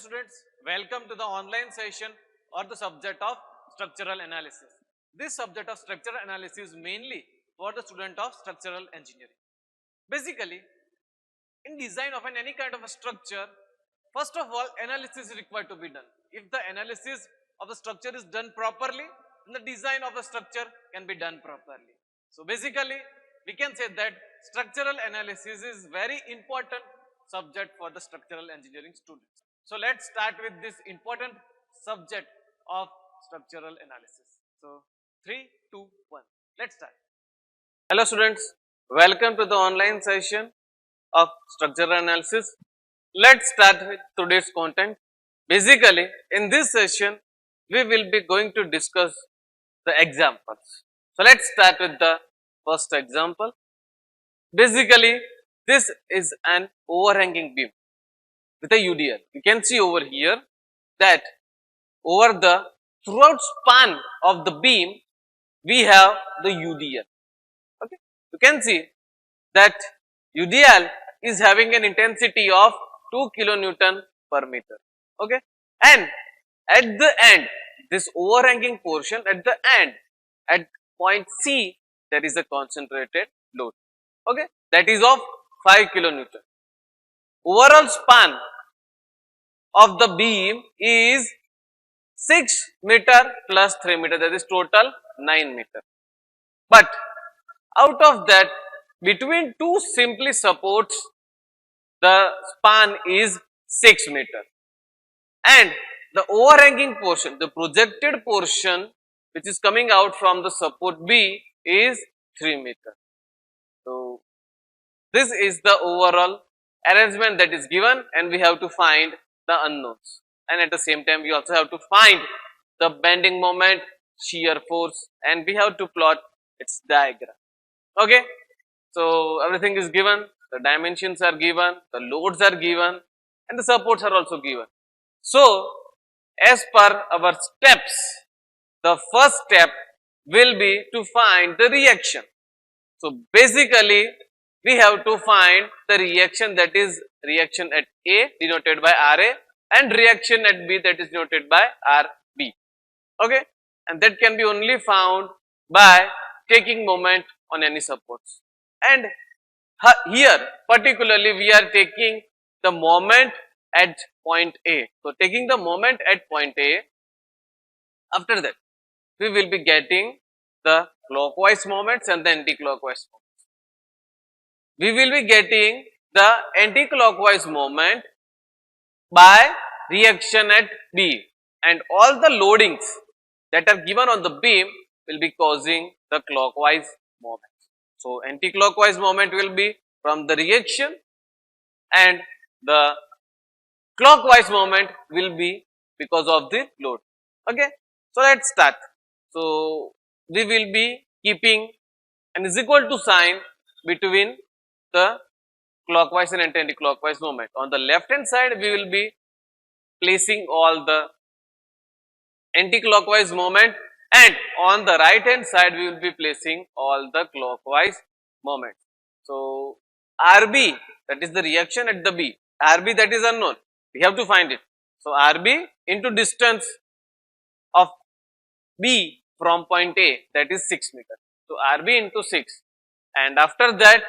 students, welcome to the online session or the subject of structural analysis. This subject of structural analysis is mainly for the student of structural engineering. Basically, in design of any kind of a structure, first of all, analysis is required to be done. If the analysis of the structure is done properly, then the design of the structure can be done properly. So basically, we can say that structural analysis is very important subject for the structural engineering students. So let's start with this important subject of structural analysis. So 3, 2, 1. Let's start. Hello students, welcome to the online session of structural analysis. Let's start with today's content. Basically, in this session, we will be going to discuss the examples. So let's start with the first example. Basically, this is an overhanging beam with a UDL. You can see over here that over the throughout span of the beam, we have the UDL. Okay, you can see that UDL is having an intensity of 2 kilonewton per meter. Okay, and at the end, this overhanging portion at the end, at point C, there is a concentrated load. Okay, that is of 5 kilonewton. Overall span of the beam is 6 meter plus 3 meter, that is total 9 meter. But out of that, between two simply supports, the span is 6 meter. And the overhanging portion, the projected portion which is coming out from the support B is 3 meter. So this is the overall arrangement that is given, and we have to find the unknowns, and at the same time we also have to find the bending moment, shear force, and we have to plot its diagram. Okay, so everything is given, the dimensions are given, the loads are given, and the supports are also given. So as per our steps, the first step will be to find the reaction. So basically, we have to find the reaction, that is reaction at A denoted by RA and reaction at B, that is denoted by RB. Okay, and that can be only found by taking moment on any supports. And here particularly we are taking the moment at point A. So taking the moment at point A, after that we will be getting the clockwise moments and the anti-clockwise moments. We will be getting the anti-clockwise moment by reaction at B, and all the loadings that are given on the beam will be causing the clockwise moment. So anti-clockwise moment will be from the reaction, and the clockwise moment will be because of the load. Okay, so let's start. So we will be keeping an is equal to sign between the clockwise and anti-clockwise moment. On the left hand side, we will be placing all the anti-clockwise moment, and on the right hand side we will be placing all the clockwise moment. So RB, that is the reaction at the B, RB that is unknown, we have to find it. So RB into distance of B from point A, that is 6 meter. So RB into 6, and after that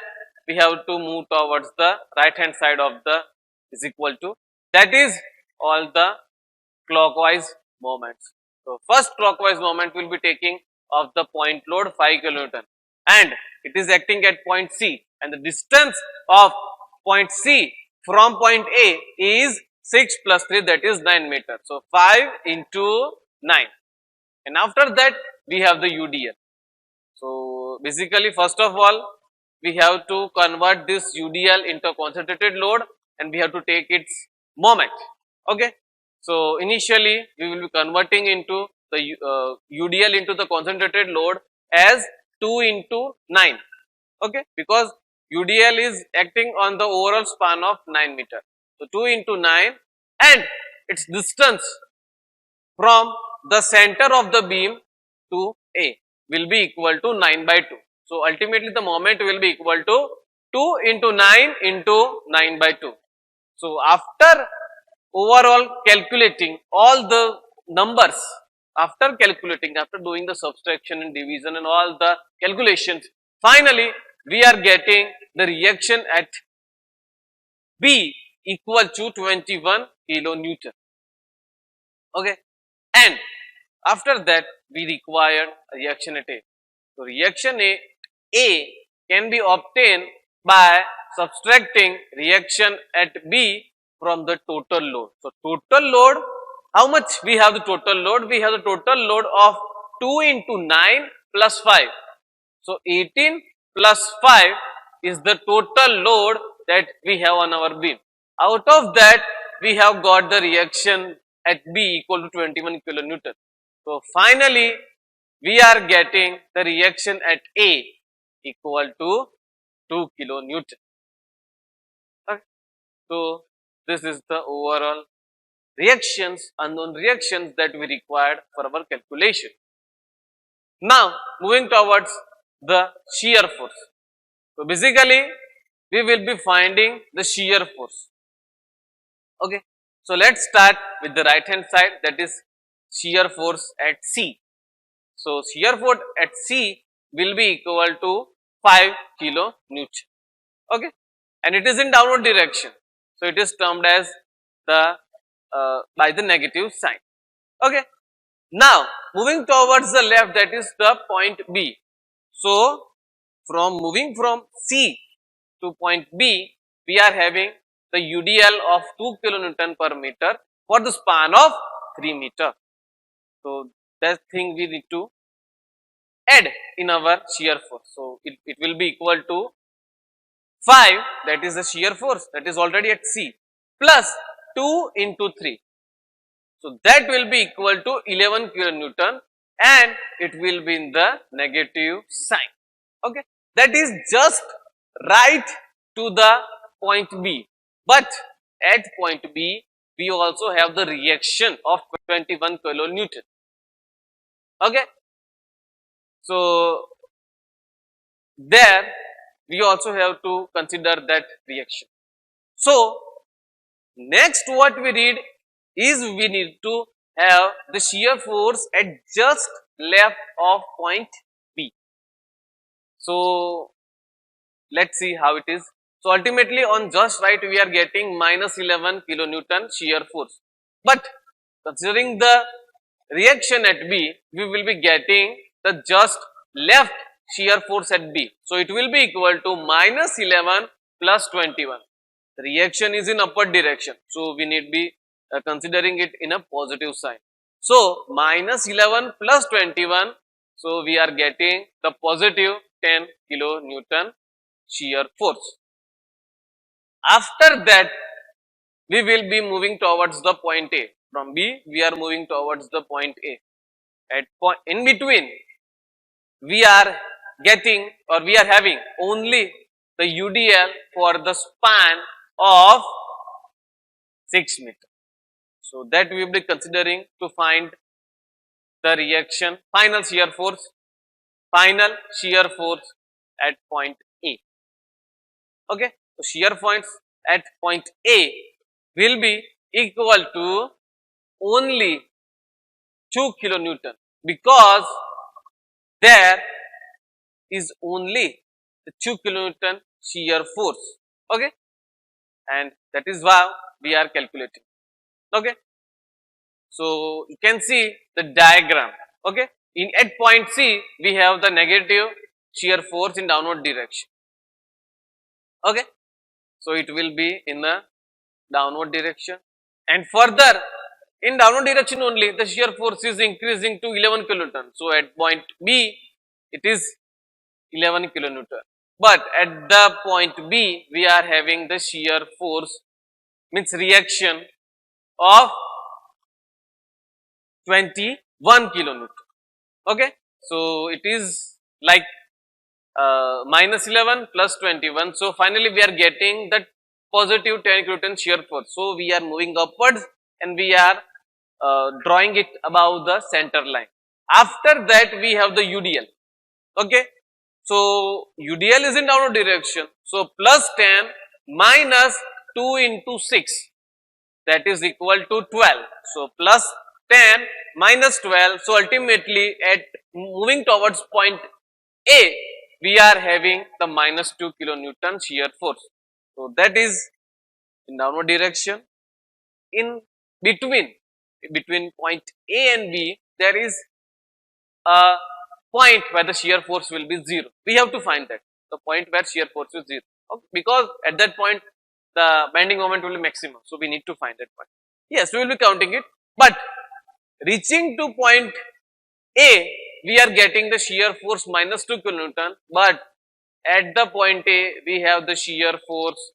we have to move towards the right hand side of the is equal to, that is all the clockwise moments. So first clockwise moment will be taking of the point load 5 kilonewton, and it is acting at point C, and the distance of point C from point A is 6 plus 3, that is 9 meter. So 5 into 9, and after that we have the UDL. So basically, first of all, we have to convert this UDL into concentrated load, and we have to take its moment. Okay, so initially we will be converting into the UDL into the concentrated load as 2 into 9. Okay, because UDL is acting on the overall span of 9 meter. So 2 into 9, and its distance from the center of the beam to A will be equal to 9 by 2. So ultimately the moment will be equal to 2 into 9 into 9 by 2. So after overall calculating all the numbers, after calculating, after doing the subtraction and division and all the calculations, finally we are getting the reaction at B equal to 21 kilonewton. Okay, and after that we required reaction at A. So reaction A can be obtained by subtracting reaction at B from the total load. So total load, how much we have the total load? We have the total load of 2 into 9 plus 5. So 18 plus 5 is the total load that we have on our beam. Out of that we have got the reaction at B equal to 21 kilonewton. So finally we are getting the reaction at A equal to 2 kilonewton. Okay. So this is the overall reactions, unknown reactions that we required for our calculation. Now moving towards the shear force. So basically we will be finding the shear force. Okay. So let's start with the right hand side, that is shear force at C. So shear force at C will be equal to 5 kilonewton. Okay, and it is in downward direction. So it is termed as the by the negative sign. Okay. Now moving towards the left, that is the point B. So from moving from C to point B, we are having the UDL of 2 kilonewton per meter for the span of 3 meter. So that thing we need to add in our shear force. So it will be equal to 5, that is the shear force that is already at C, plus 2 into 3. So that will be equal to 11 kilonewton and it will be in the negative sign. Okay, that is just right to the point B, but at point B we also have the reaction of 21 kilonewton. Okay, so there we also have to consider that reaction. So next what we read is we need to have the shear force at just left of point B. So let's see how it is. So ultimately on just right we are getting minus 11 kilonewton shear force, but considering the reaction at B, we will be getting the just left shear force at B. So it will be equal to minus 11 plus 21. The reaction is in upward direction, so we need be considering it in a positive sign. So minus 11 plus 21, so we are getting the positive 10 kilonewton shear force. After that we will be moving towards the point A. From B we are moving towards the point A. At point in between we are getting or we are having only the UDL for the span of 6 meter. So that we will be considering to find the reaction final shear force at point A. Okay, so shear points at point A will be equal to only 2 kilonewton, because there is only the 2 kilonewton shear force. Okay, and that is why we are calculating. Okay, so you can see the diagram. Okay, in at point C we have the negative shear force in downward direction. Okay, so it will be in the downward direction, and further in downward direction only the shear force is increasing to 11 kilonewton. So at point B it is 11 kilonewton, but at the point B we are having the shear force, means reaction, of 21 kilonewton. Okay, so it is like minus 11 plus 21. So finally we are getting that positive 10 kilonewton shear force. So we are moving upwards and we are drawing it above the center line. After that we have the UDL. Okay, so UDL is in downward direction. So plus 10 minus 2 into 6. that is equal to 12. So plus 10 minus 12. So ultimately at moving towards point A, we are having the minus 2 kilonewton shear force. So that is in downward direction. In between point A and B, there is a point where the shear force will be 0. We have to find that, the point where shear force is 0. Okay? Because at that point the bending moment will be maximum. So we need to find that point. Yes, we will be counting it. But reaching to point A, we are getting the shear force minus 2 kilonewton. But at the point A, we have the shear force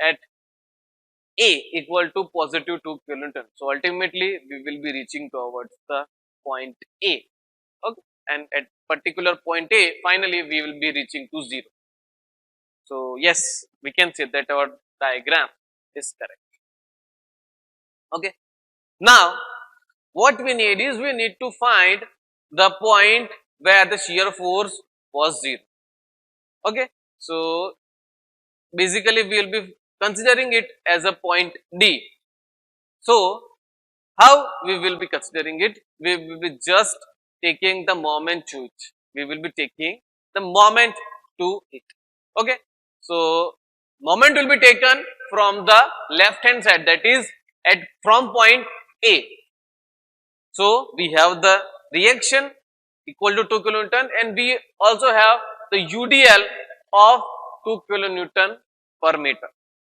at A equal to positive 2 kilonewton. So ultimately we will be reaching towards the point A. Okay, and at particular point A, finally we will be reaching to 0. So yes, we can say that our diagram is correct. Okay. Now what we need is, we need to find the point where the shear force was 0. Okay. So basically we will be considering it as a point D. So how we will be considering it? We will be just taking the moment to it. We will be taking the moment to it. Okay. So moment will be taken from the left hand side, that is at from point A. So we have the reaction equal to 2 kilonewton, and we also have the UDL of 2 kilonewton per meter,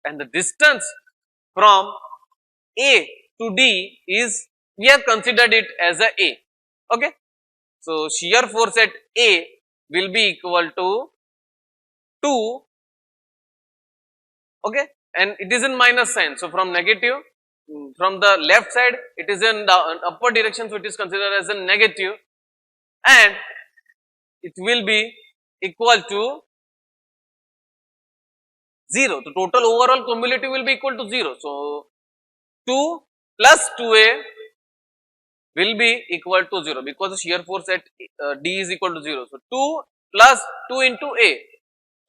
and the distance from A to D is, we have considered it as a A. Okay. So shear force at A will be equal to 2. Okay, and it is in minus sign. So from negative, from the left side it is in the upward direction, so it is considered as a negative, and it will be equal to 0. The total overall cumulative will be equal to 0. So 2 plus 2A will be equal to 0, because the shear force at D is equal to 0. So 2 plus 2 into A.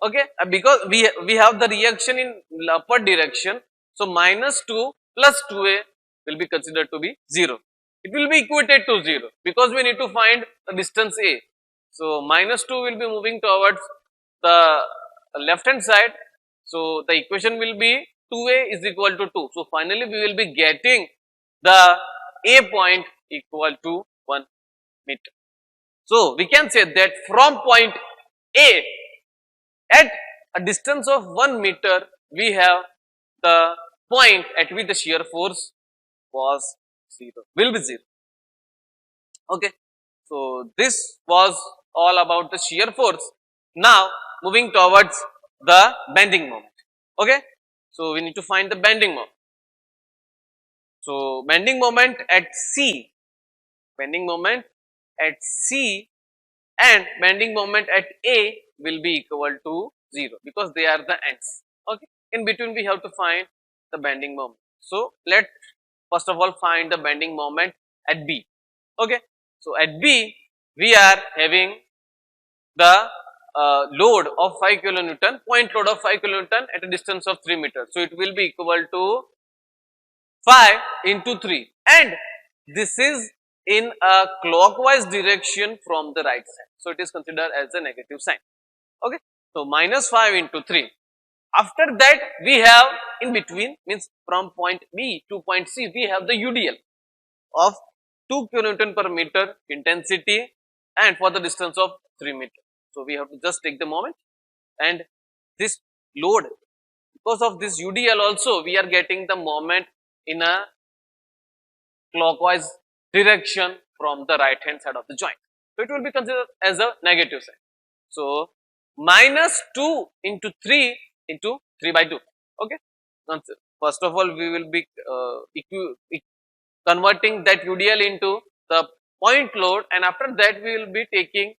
Okay, because we have the reaction in upward direction, so minus 2 plus 2A will be considered to be 0. It will be equated to 0 because we need to find the distance A. So minus 2 will be moving towards the left hand side. So the equation will be 2A is equal to 2. So finally we will be getting the A point equal to 1 meter. So we can say that from point A, at a distance of 1 meter, we have the point at which the shear force was 0, will be 0. Okay. So this was all about the shear force. Now moving towards the bending moment. Okay. So we need to find the bending moment. So bending moment at C, bending moment at C and bending moment at A will be equal to 0, because they are the ends. Okay. In between we have to find the bending moment. So let first of all find the bending moment at B. Okay. So at B we are having the load of 5 kilonewton, point load of 5 kilonewton at a distance of 3 meters. So it will be equal to 5 into 3, and this is in a clockwise direction from the right side. So it is considered as a negative sign. Okay. So minus 5 into 3. After that we have in between, means from point B to point C, we have the UDL of 2 kilonewton per meter intensity and for the distance of 3 meters. So we have to just take the moment, and this load, because of this UDL also we are getting the moment in a clockwise direction from the right hand side of the joint. So it will be considered as a negative sign. So minus 2 into 3 into 3 by 2. Okay. First of all we will be converting that UDL into the point load, and after that we will be taking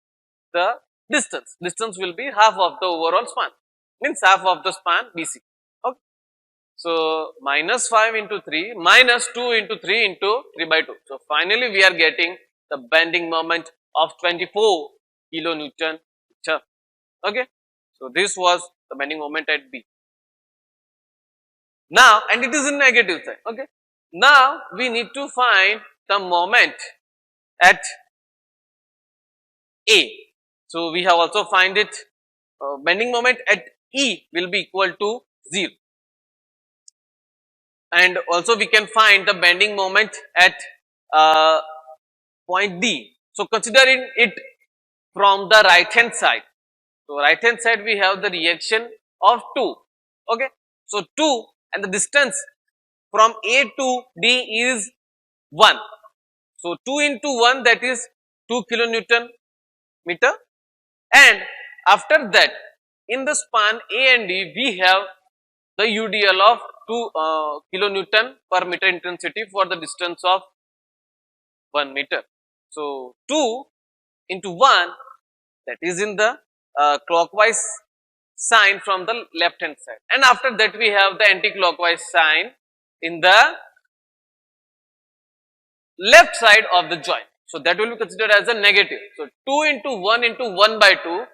the distance. Distance will be half of the overall span, means half of the span BC. Okay. So minus 5 into 3 minus 2 into 3 into 3 by 2. So finally we are getting the bending moment of 24 kilonewton meter. Okay. So this was the bending moment at B. Now, and it is in negative side. Okay. Now we need to find the moment at A. So we have also find it bending moment at E will be equal to 0, and also we can find the bending moment at uh, point D. So considering it from the right hand side. So right hand side we have the reaction of 2. Okay. So 2 and the distance from A to D is 1. So 2 into 1, that is 2 kilonewton meter, and after that in the span A and D we have the UDL of 2 kilonewton per meter intensity for the distance of 1 meter. So 2 into 1, that is in the clockwise sign from the left hand side, and after that we have the anti-clockwise sign in the left side of the joint. So that will be considered as a negative. So 2 into 1 into 1 by 2.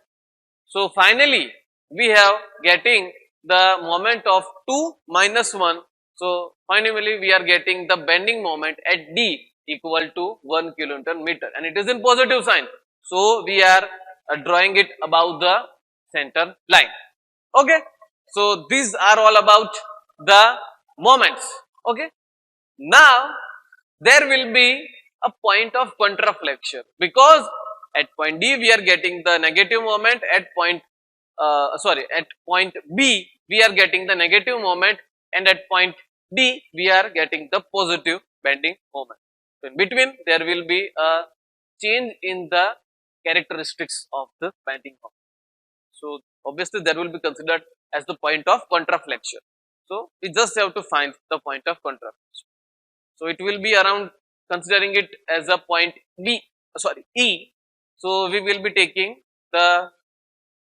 So finally we have getting the moment of 2 minus 1. So finally we are getting the bending moment at D equal to 1 kilonewton meter, and it is in positive sign. So we are drawing it above the center line. Okay. So these are all about the moments. Okay. Now there will be a point of contraflexion, because at point D we are getting the negative moment, at point at point B we are getting the negative moment, and at point D we are getting the positive bending moment. So in between there will be a change in the characteristics of the bending moment. So obviously that will be considered as the point of contraflexion. So we just have to find the point of contraflexion. So it will be around, considering it as a point E. So we will be taking the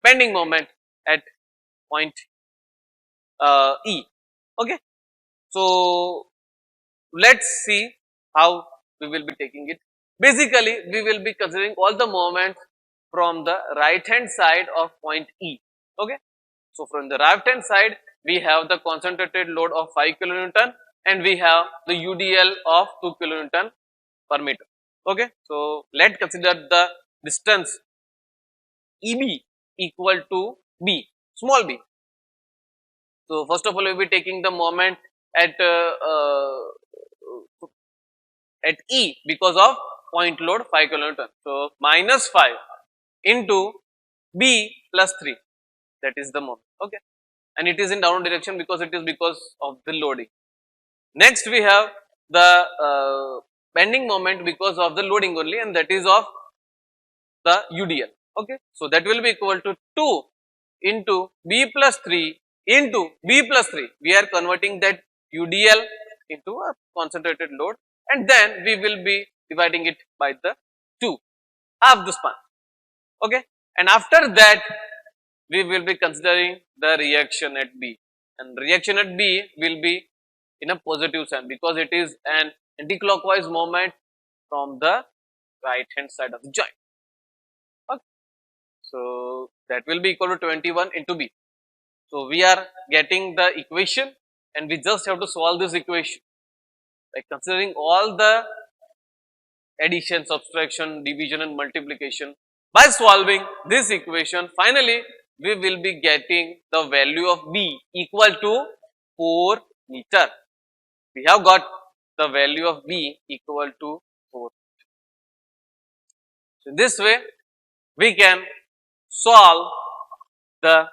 bending moment at point E. Okay. So let's see how we will be taking it. Basically, we will be considering all the moments from the right hand side of point E. Okay. So from the right hand side we have the concentrated load of 5 kilonewton, and we have the UDL of 2 kilonewton per meter. Okay. So let's consider the distance EB equal to B, small b. So first of all we will be taking the moment at E because of point load 5 kilonewton. So minus 5 into B plus 3, that is the moment. Okay. And it is in downward direction because it is because of the loading. Next we have the bending moment because of the loading only, and that is of the UDL. Okay. So that will be equal to 2 into B plus 3 into B plus 3. We are converting that UDL into a concentrated load, and then we will be dividing it by the 2, half the span. Okay. And after that we will be considering the reaction at B, and reaction at B will be in a positive sign because it is an anti-clockwise moment from the right hand side of the joint. Okay. So that will be equal to 21 into B. So we are getting the equation, and we just have to solve this equation by considering all the addition, subtraction, division and multiplication. By solving this equation, finally we will be getting the value of B equal to 4 meter. We have got the value of B equal to 4. So this way we can solve the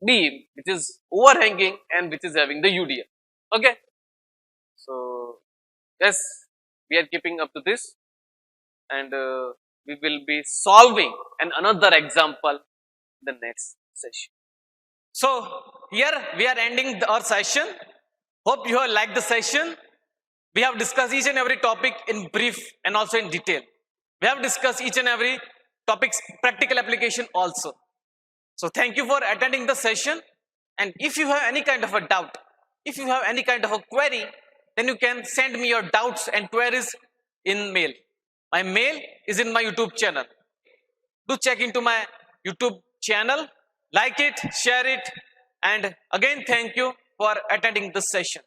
beam which is overhanging and which is having the UDL. Okay. So yes, we are keeping up to this, and we will be solving another example in the next session. So here we are ending our session. Hope you have liked the session. We have discussed each and every topic in brief and also in detail. We have discussed each and every topic's practical application also. So thank you for attending the session, and if you have any kind of a doubt, if you have any kind of a query, then you can send me your doubts and queries in mail. My mail is in my YouTube channel. Do check into my YouTube channel, like it, share it, And again, thank you for attending this session.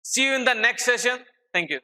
See you in the next session. Thank you.